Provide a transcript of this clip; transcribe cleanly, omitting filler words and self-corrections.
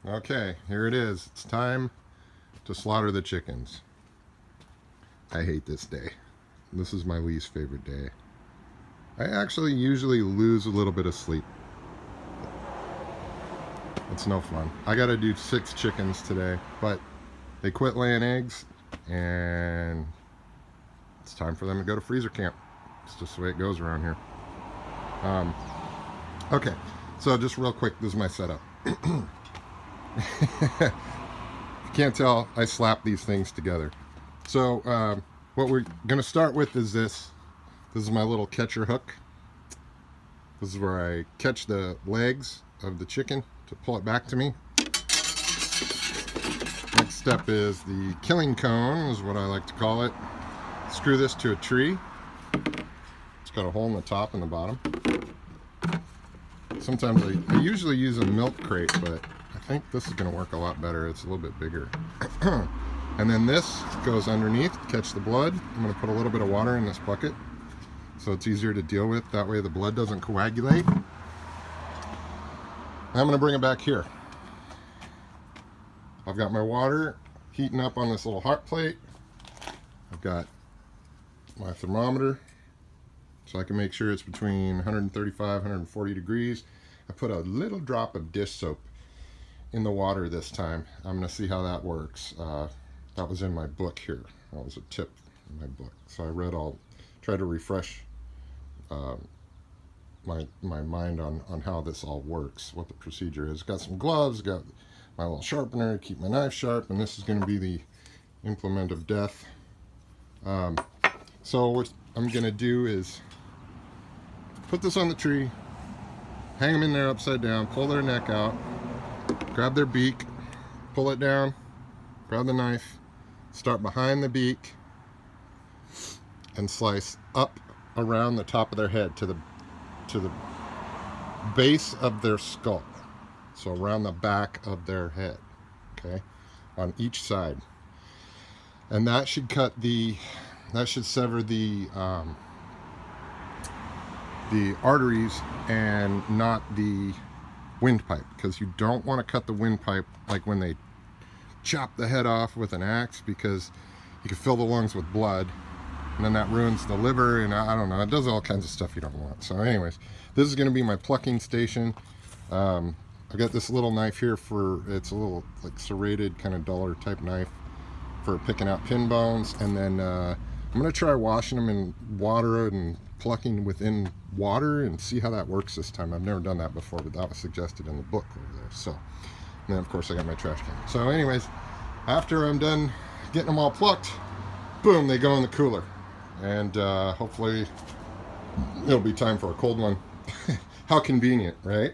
Okay, here it is. It's time to slaughter the chickens. I hate this day. This is my least favorite day. I actually usually lose a little bit of sleep. It's no fun. I gotta do 6 chickens today, but they quit laying eggs and it's time for them to go to freezer camp. It's just the way it goes around here. Okay, so just real quick, this is my setup. If you can't tell, I slap these things together. So what we're going to start with is this. This is my little catcher hook. This is where I catch the legs of the chicken to pull it back to me. Next step is the killing cone, is what I like to call it. Screw this to a tree. It's got a hole in the top and the bottom. Sometimes I usually use a milk crate, but I think this is going to work a lot better. It's a little bit bigger. And then this goes underneath to catch the blood. I'm going to put a little bit of water in this bucket so it's easier to deal with. That way the blood doesn't coagulate. I'm going to bring it back here. I've got my water heating up on this little hot plate. I've got my thermometer so I can make sure it's between 135 140 degrees. I put a little drop of dish soap in the water this time. I'm going to see how that works. That was in my book here. That was a tip in my book. So I tried to refresh my mind on how this all works, what the procedure is. Got some gloves, got my little sharpener to keep my knife sharp, and this is going to be the implement of death. So what I'm going to do is put this on the tree, hang them in there upside down, pull their neck out, grab their beak, pull it down, grab the knife, start behind the beak, and slice up around the top of their head to the base of their skull. So around the back of their head, okay, on each side. And that should sever the arteries and not the windpipe, because you don't want to cut the windpipe like when they chop the head off with an axe, because you can fill the lungs with blood and then that ruins the liver, and I don't know, it does all kinds of stuff you don't want. So anyways, this is going to be my plucking station. I've got this little knife here it's a little like serrated kind of duller type knife for picking out pin bones, and then I'm going to try washing them in water and plucking within water and see how that works this time. I've never done that before, but that was suggested in the book over there. So, and then of course I got my trash can. So anyways, after I'm done getting them all plucked, boom, they go in the cooler, and hopefully it'll be time for a cold one. How convenient, right?